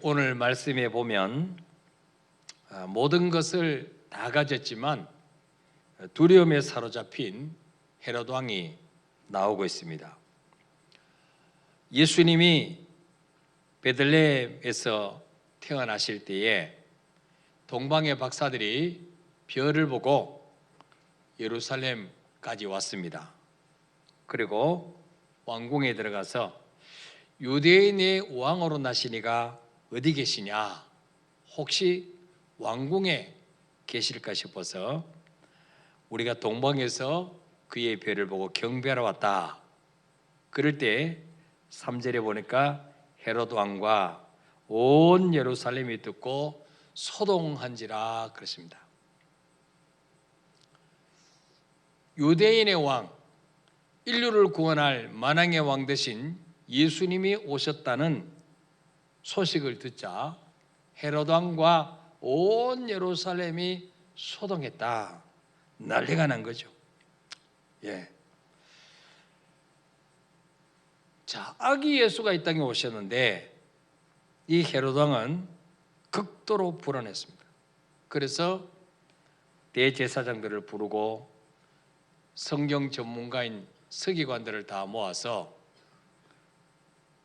오늘 말씀에 보면 모든 것을 다 가졌지만 두려움에 사로잡힌 헤롯 왕이 나오고 있습니다. 예수님이 베들레헴에서 태어나실 때에 동방의 박사들이 별을 보고 예루살렘까지 왔습니다. 그리고 왕궁에 들어가서 유대인의 왕으로 나시니가 어디 계시냐, 혹시 왕궁에 계실까 싶어서 우리가 동방에서 그의 별을 보고 경배하러 왔다. 그럴 때 3절에 보니까 헤롯 왕과 온 예루살렘이 듣고 소동한지라 그랬습니다. 유대인의 왕, 인류를 구원할 만왕의 왕 되신 예수님이 오셨다는 소식을 듣자 헤롯 왕과 온 예루살렘이 소동했다. 난리가 난 거죠. 자, 아기 예수가 이 땅에 오셨는데 이 헤롯 왕은 극도로 불안했습니다. 그래서 대제사장들을 부르고 성경 전문가인 서기관들을 다 모아서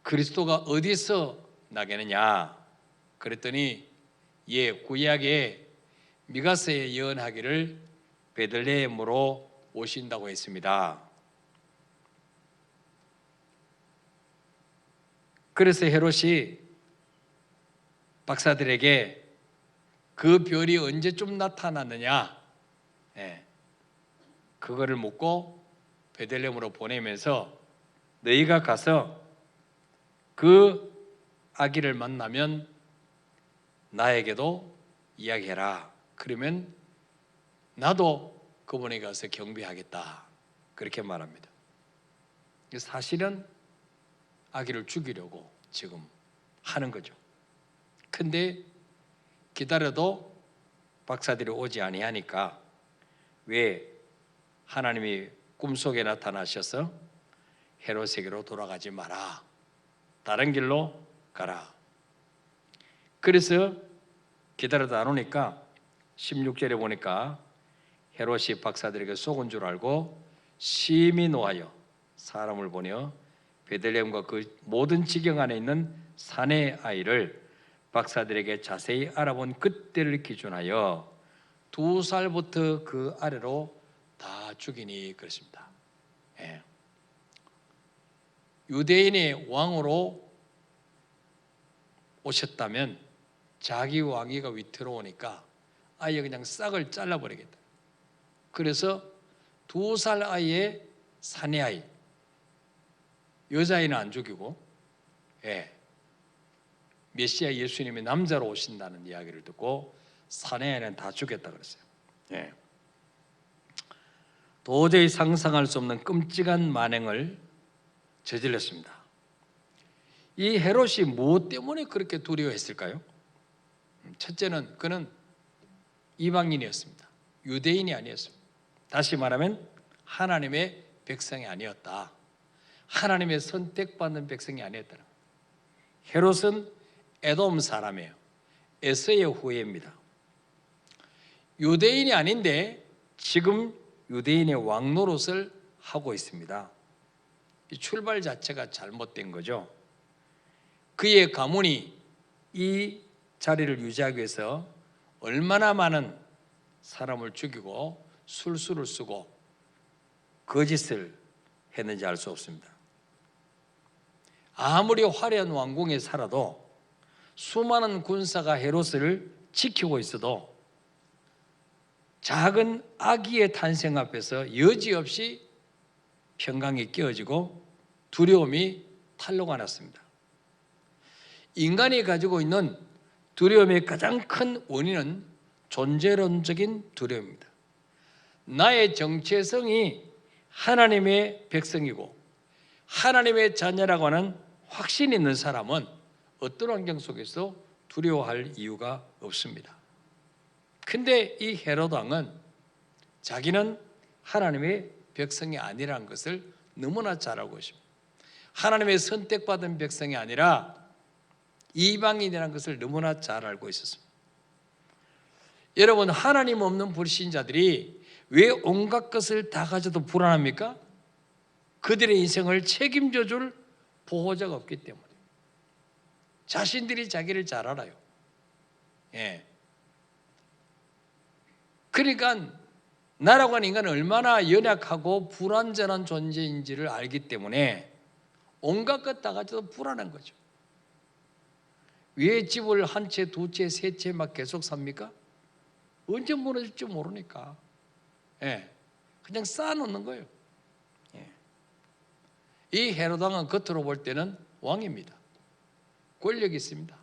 그리스도가 어디서 나겠느냐 그랬더니 구약에 미가서에 예언하기를 베들레헴으로 오신다고 했습니다. 그래서 헤롯이 박사들에게 그 별이 언제쯤 나타났느냐 그거를 묻고 베들레헴으로 보내면서 너희가 가서 그 아기를 만나면 나에게도 이야기해라. 그러면 나도 그분에 가서 경배하겠다. 그렇게 말합니다. 사실은 아기를 죽이려고 지금 하는 거죠. 근데 기다려도 박사들이 오지 아니하니까 왜 하나님이 꿈속에 나타나셔서 헤롯에게로 돌아가지 마라. 다른 길로 가라. 그래서 기다려도 안 오니까 16절에 보니까 헤롯이 박사들에게 속은 줄 알고 심히 노하여 사람을 보내어 베들레헴과 그 모든 지경 안에 있는 사내 아이를 박사들에게 자세히 알아본 그때를 기준하여 2살부터 그 아래로 다 죽이니 그렇습니다. 유대인의 왕으로 오셨다면 자기 왕위가 위태로우니까 아예 그냥 싹을 잘라버리겠다. 그래서 2살 아이의 사내 아이, 여자아이는 안 죽이고 메시아 예수님이 남자로 오신다는 이야기를 듣고 사내 아이는 다 죽였다 그랬어요. 도저히 상상할 수 없는 끔찍한 만행을 저질렀습니다. 이 헤롯이 무엇 때문에 그렇게 두려워했을까요? 첫째는 그는 이방인이었습니다. 유대인이 아니었습니다. 다시 말하면 하나님의 백성이 아니었다. 하나님의 선택받는 백성이 아니었다. 헤롯은 에돔 사람이에요. 에서의 후예입니다. 유대인이 아닌데 지금 유대인의 왕 노릇을 하고 있습니다. 이 출발 자체가 잘못된 거죠. 그의 가문이 이 자리를 유지하기 위해서 얼마나 많은 사람을 죽이고 술수를 쓰고 거짓을 했는지 알 수 없습니다. 아무리 화려한 왕궁에 살아도 수많은 군사가 헤롯을 지키고 있어도 작은 아기의 탄생 앞에서 여지없이 평강이 깨어지고 두려움이 탄로가 났습니다. 인간이 가지고 있는 두려움의 가장 큰 원인은 존재론적인 두려움입니다. 나의 정체성이 하나님의 백성이고 하나님의 자녀라고 하는 확신 있는 사람은 어떤 환경 속에서 두려워할 이유가 없습니다. 근데 이 헤롯 왕은 자기는 하나님의 백성이 아니라는 것을 너무나 잘 알고 있습니다. 하나님의 선택받은 백성이 아니라 이방인이라는 것을 너무나 잘 알고 있었습니다. 여러분, 하나님 없는 불신자들이 왜 온갖 것을 다 가져도 불안합니까? 그들의 인생을 책임져 줄 보호자가 없기 때문에. 자신들이 자기를 잘 알아요. 예. 그러니까 나라고 하는 인간은 얼마나 연약하고 불완전한 존재인지를 알기 때문에 온갖 것 다 가져도 불안한 거죠. 왜 집을 한 채, 두 채, 세 채 막 계속 삽니까? 언제 무너질지 모르니까. 예. 그냥 쌓아놓는 거예요. 예. 이 헤롯 왕은 겉으로 볼 때는 왕입니다. 권력이 있습니다.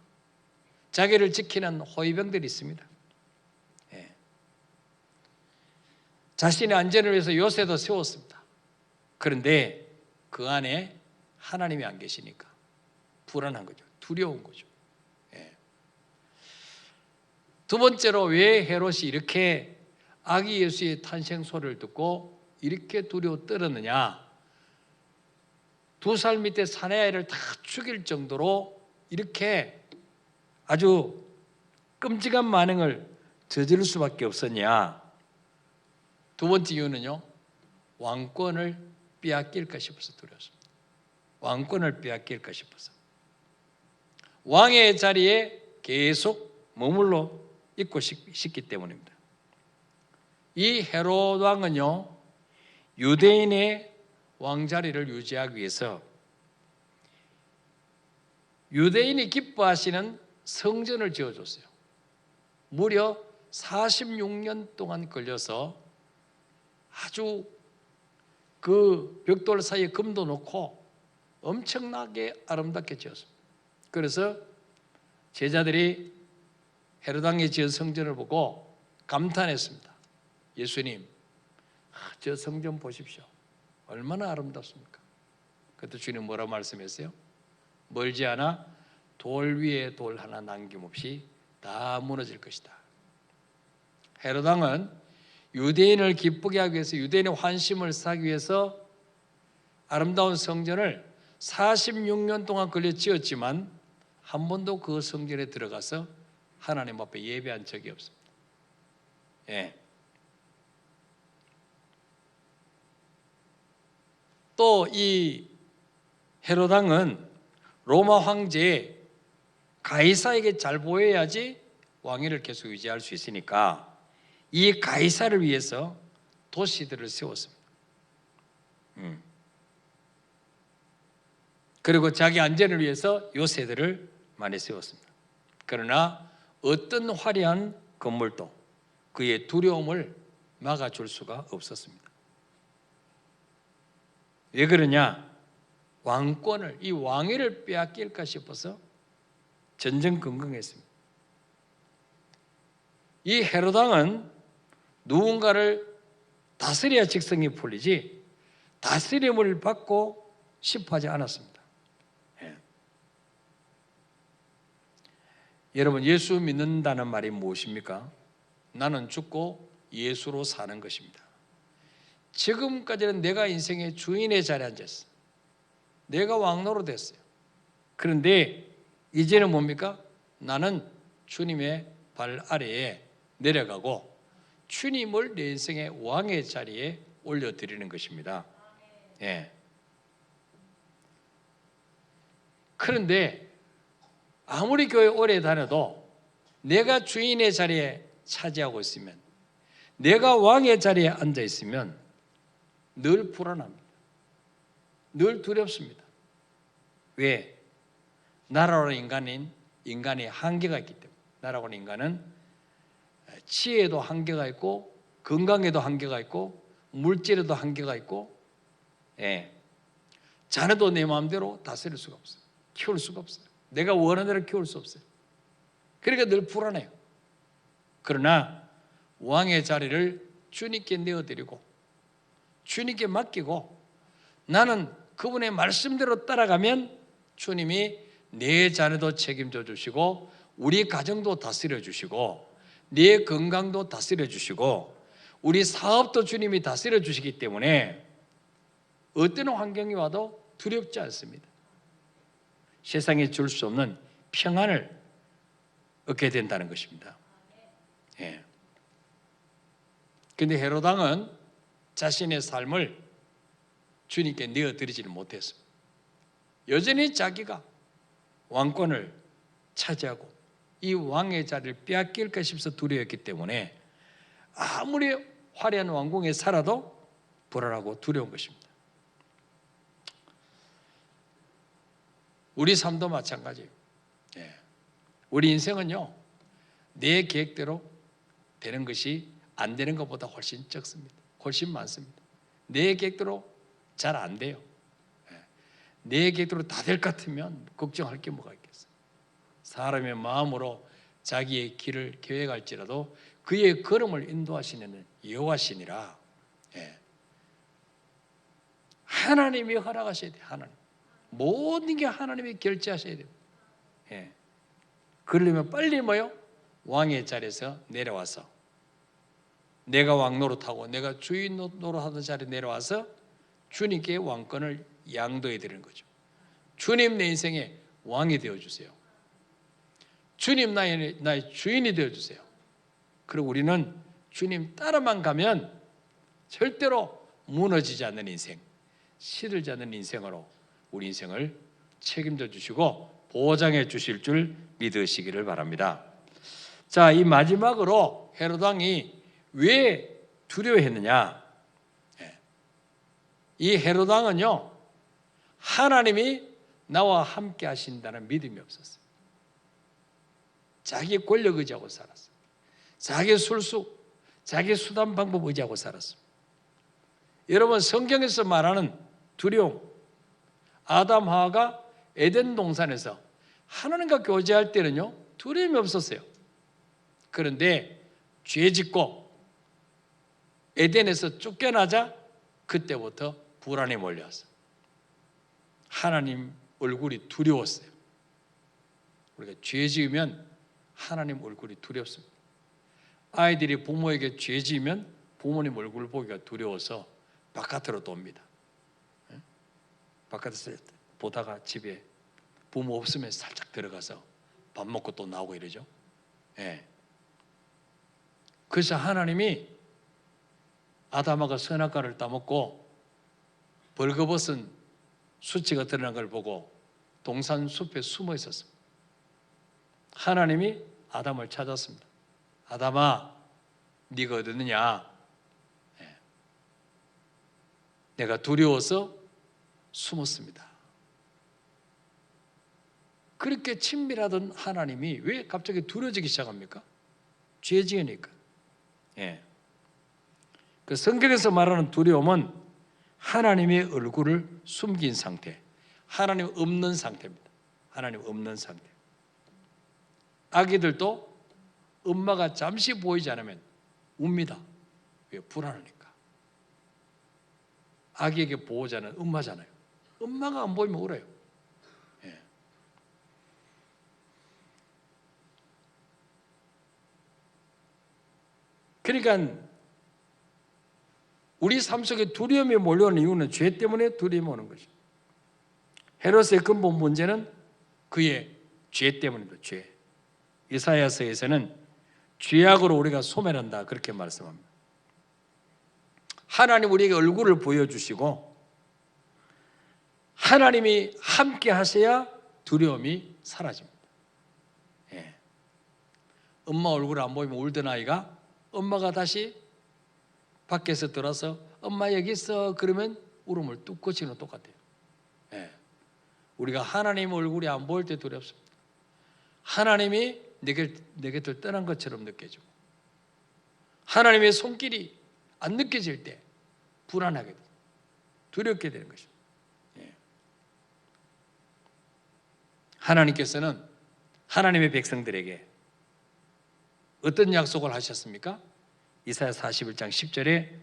자기를 지키는 호위병들이 있습니다. 예. 자신의 안전을 위해서 요새도 세웠습니다. 그런데 그 안에 하나님이 안 계시니까 불안한 거죠. 두려운 거죠. 예. 두 번째로 왜 헤롯이 이렇게 아기 예수의 탄생 소리를 듣고 이렇게 두려워 떨었느냐? 2살 밑에 사내아이를 다 죽일 정도로 이렇게 아주 끔찍한 반응을 저지를 수밖에 없었냐? 두 번째 이유는요, 왕권을 빼앗길까 싶어서 두려웠습니다. 왕권을 빼앗길까 싶어서. 왕의 자리에 계속 머물러 있고 싶기 때문입니다. 이 헤롯 왕은요, 유대인의 왕자리를 유지하기 위해서 유대인이 기뻐하시는 성전을 지어줬어요. 무려 46년 동안 걸려서 아주 그 벽돌 사이에 금도 넣고 엄청나게 아름답게 지었습니다. 그래서 제자들이 헤롯 왕이 지은 성전을 보고 감탄했습니다. 예수님, 저 성전 보십시오. 얼마나 아름답습니까? 그때 주님 뭐라고 말씀했어요? 멀지 않아 돌 위에 돌 하나 남김없이 다 무너질 것이다. 헤롯 왕은 유대인을 기쁘게 하기 위해서, 유대인의 환심을 사기 위해서 아름다운 성전을 46년 동안 걸려 지었지만 한 번도 그 성전에 들어가서 하나님 앞에 예배한 적이 없습니다. 예. 또 이 헤롯 왕은 로마 황제 가이사에게 잘 보여야지 왕위를 계속 유지할 수 있으니까 이 가이사를 위해서 도시들을 세웠습니다. 그리고 자기 안전을 위해서 요새들을 많이 세웠습니다. 그러나 어떤 화려한 건물도 그의 두려움을 막아줄 수가 없었습니다. 왜 그러냐? 왕권을, 이 왕위를 빼앗길까 싶어서 전전긍긍했습니다. 이 헤롯 왕은 누군가를 다스려야 직성이 풀리지 다스림을 받고 싶어 하지 않았습니다. 예. 여러분, 예수 믿는다는 말이 무엇입니까? 나는 죽고 예수로 사는 것입니다. 지금까지는 내가 인생의 주인의 자리에 앉았어. 내가 왕노로 됐어요. 그런데 이제는 뭡니까? 나는 주님의 발 아래에 내려가고 주님을 내 인생의 왕의 자리에 올려드리는 것입니다. 예. 그런데 아무리 교회 오래 다녀도 내가 주인의 자리에 차지하고 있으면, 내가 왕의 자리에 앉아 있으면 늘 불안합니다. 늘 두렵습니다. 왜? 나라로는 인간이 한계가 있기 때문에. 나라고는 인간은 지혜에도 한계가 있고, 건강에도 한계가 있고, 물질에도 한계가 있고, 예. 자녀도 내 마음대로 다스릴 수가 없어요. 키울 수가 없어요. 내가 원하는 대로 키울 수 없어요. 그러니까 늘 불안해요. 그러나 왕의 자리를 주님께 내어드리고 주님께 맡기고 나는 그분의 말씀대로 따라가면 주님이 내 자녀도 책임져 주시고 우리 가정도 다스려 주시고 내 건강도 다스려 주시고 우리 사업도 주님이 다스려 주시기 때문에 어떤 환경이 와도 두렵지 않습니다. 세상에 줄 수 없는 평안을 얻게 된다는 것입니다. 예. 근데 헤롯 왕은 자신의 삶을 주님께 내어드리지는 못했습니다. 여전히 자기가 왕권을 차지하고 이 왕의 자리를 빼앗길까 싶어서 두려웠기 때문에 아무리 화려한 왕궁에 살아도 불안하고 두려운 것입니다. 우리 삶도 마찬가지예요. 예. 우리 인생은요, 내 계획대로 되는 것이 안 되는 것보다 훨씬 적습니다. 훨씬 많습니다. 내 계획대로 잘 안 돼요. 예. 내 계획대로 다 될 것 같으면 걱정할 게 뭐가 있겠어요. 사람의 마음으로 자기의 길을 계획할지라도 그의 걸음을 인도하시는 여호와시니라. 예. 하나님이 허락하셔야 돼요. 하나님. 모든 게 하나님이 결제하셔야 돼요. 예. 그러려면 빨리 뭐요? 왕의 자리에서 내려와서 내가 왕 노릇하고 내가 주인 노릇하던 자리에 내려와서 주님께 왕권을 양도해 드리는 거죠. 주님 내 인생의 왕이 되어주세요. 주님 나의 주인이 되어주세요. 그리고 우리는 주님 따라만 가면 절대로 무너지지 않는 인생, 시들지 않는 인생으로 우리 인생을 책임져 주시고 보장해 주실 줄 믿으시기를 바랍니다. 자, 이 마지막으로 헤롯 왕이 왜 두려워했느냐? 이 헤롯 왕은요, 하나님이 나와 함께 하신다는 믿음이 없었어요. 자기 권력 의지하고 살았어요. 자기 술수, 자기 수단 방법 의지하고 살았어요. 여러분, 성경에서 말하는 두려움, 아담 하와가 에덴 동산에서 하나님과 교제할 때는요, 두려움이 없었어요. 그런데 죄 짓고 에덴에서 쫓겨나자 그때부터 불안이 몰려왔어요. 하나님 얼굴이 두려웠어요. 우리가 죄 지으면 하나님 얼굴이 두렵습니다. 아이들이 부모에게 죄 지으면 부모님 얼굴 보기가 두려워서 바깥으로 돕니다. 바깥에서 보다가 집에 부모 없으면 살짝 들어가서 밥 먹고 또 나오고 이러죠. 예. 그래서 하나님이 아담아가 선악과를 따먹고 벌거벗은 수치가 드러난 걸 보고 동산 숲에 숨어 있었습니다. 하나님이 아담을 찾았습니다. 아담아, 네가 어디 있느냐? 예. 내가 두려워서 숨었습니다. 그렇게 친밀하던 하나님이 왜 갑자기 두려워지기 시작합니까? 죄 지으니까. 예. 그 성경에서 말하는 두려움은 하나님의 얼굴을 숨긴 상태, 하나님 없는 상태입니다. 하나님 없는 상태. 아기들도 엄마가 잠시 보이지 않으면 웁니다. 왜? 불안하니까. 아기에게 보호자는 엄마잖아요. 엄마가 안 보이면 울어요. 예. 그러니까 우리 삶 속에 두려움이 몰려오는 이유는 죄 때문에 두려움이 오는 거죠. 헤롯의 근본 문제는 그의 죄 때문입니다. 죄. 이사야서에서는 죄악으로 우리가 소멸한다 그렇게 말씀합니다. 하나님 우리에게 얼굴을 보여주시고 하나님이 함께 하셔야 두려움이 사라집니다. 예. 엄마 얼굴 안 보이면 울던 아이가 엄마가 다시 밖에서 들어서 엄마 여기 있어 그러면 울음을 뚝 그치는 거 똑같아요. 예. 우리가 하나님 얼굴이 안 보일 때 두렵습니다. 하나님이 내 곁을 떠난 것처럼 느껴지고 하나님의 손길이 안 느껴질 때 불안하게 돼요. 두렵게 되는 것입니다. 예. 하나님께서는 하나님의 백성들에게 어떤 약속을 하셨습니까? 이사야 41장 10절에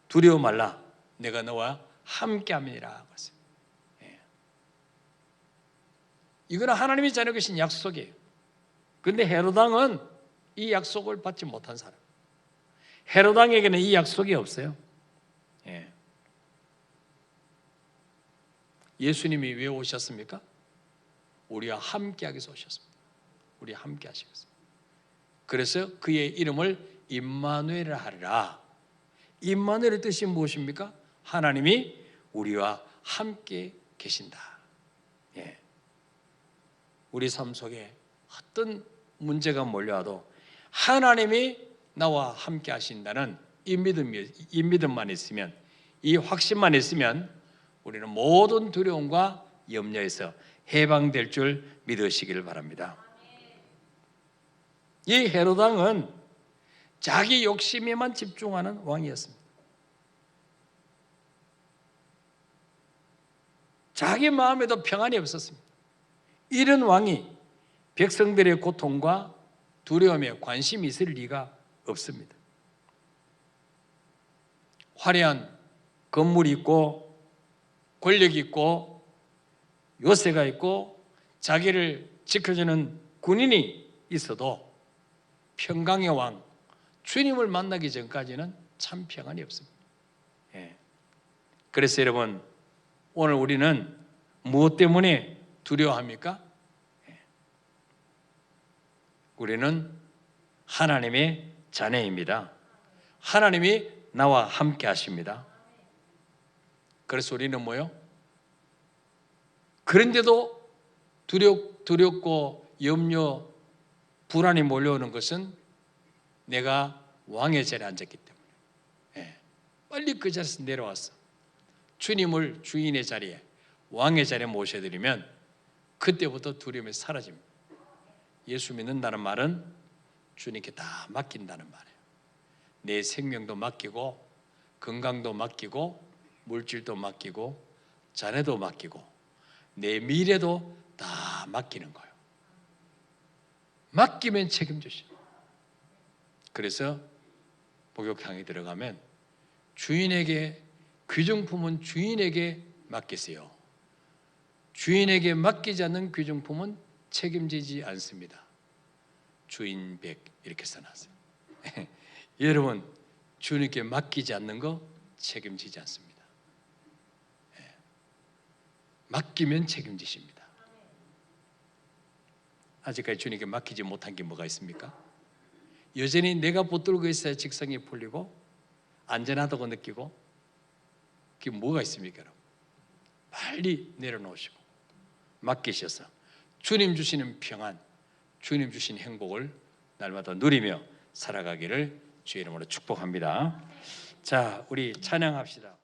두려워 말라 내가 너와 함께함이니라. 예. 이거는 하나님이 전해주신 약속이에요. 그런데 헤롯 왕은 이 약속을 받지 못한 사람. 헤롯 왕에게는 이 약속이 없어요. 예. 예수님이 왜 오셨습니까? 우리와 함께하기 위해서 오셨습니다. 우리 함께 하시겠습니다. 그래서 그의 이름을 임마누엘 하리라. 임마누엘의 뜻이 무엇입니까? 하나님이 우리와 함께 계신다. 예. 우리 삶 속에 어떤 문제가 몰려와도 하나님이 나와 함께 하신다는 이 믿음만 있으면, 이 확신만 있으면 우리는 모든 두려움과 염려에서 해방될 줄 믿으시기를 바랍니다. 이 헤롯 왕은 자기 욕심에만 집중하는 왕이었습니다. 자기 마음에도 평안이 없었습니다. 이런 왕이 백성들의 고통과 두려움에 관심이 있을 리가 없습니다. 화려한 건물이 있고 권력이 있고 요새가 있고 자기를 지켜주는 군인이 있어도 평강의 왕 주님을 만나기 전까지는 참 평안이 없습니다. 예. 그래서 여러분, 오늘 우리는 무엇 때문에 두려워합니까? 예. 우리는 하나님의 자녀입니다. 하나님이 나와 함께 하십니다. 그래서 우리는 뭐요? 그런데도 두렵고 염려, 불안이 몰려오는 것은 내가 왕의 자리에 앉았기 때문에. 예. 빨리 그 자리에서 내려와서 주님을 주인의 자리에, 왕의 자리에 모셔드리면 그때부터 두려움이 사라집니다. 예수 믿는다는 말은 주님께 다 맡긴다는 말이에요. 내 생명도 맡기고 건강도 맡기고 물질도 맡기고 자녀도 맡기고 내 미래도 다 맡기는 거예요. 맡기면 책임지셔. 그래서 목욕탕에 들어가면 주인에게, 귀중품은 주인에게 맡기세요. 주인에게 맡기지 않는 귀중품은 책임지지 않습니다. 주인백 이렇게 써놨어요. 여러분, 주님께 맡기지 않는 거 책임지지 않습니다. 맡기면 책임지십니다. 아직까지 주님께 맡기지 못한 게 뭐가 있습니까? 여전히 내가 붙들고 있어야 직성이 풀리고 안전하다고 느끼고, 그게 뭐가 있습니까, 여러분? 빨리 내려놓으시고 맡기셔서 주님 주시는 평안, 주님 주신 행복을 날마다 누리며 살아가기를 주의 이름으로 축복합니다. 자, 우리 찬양합시다.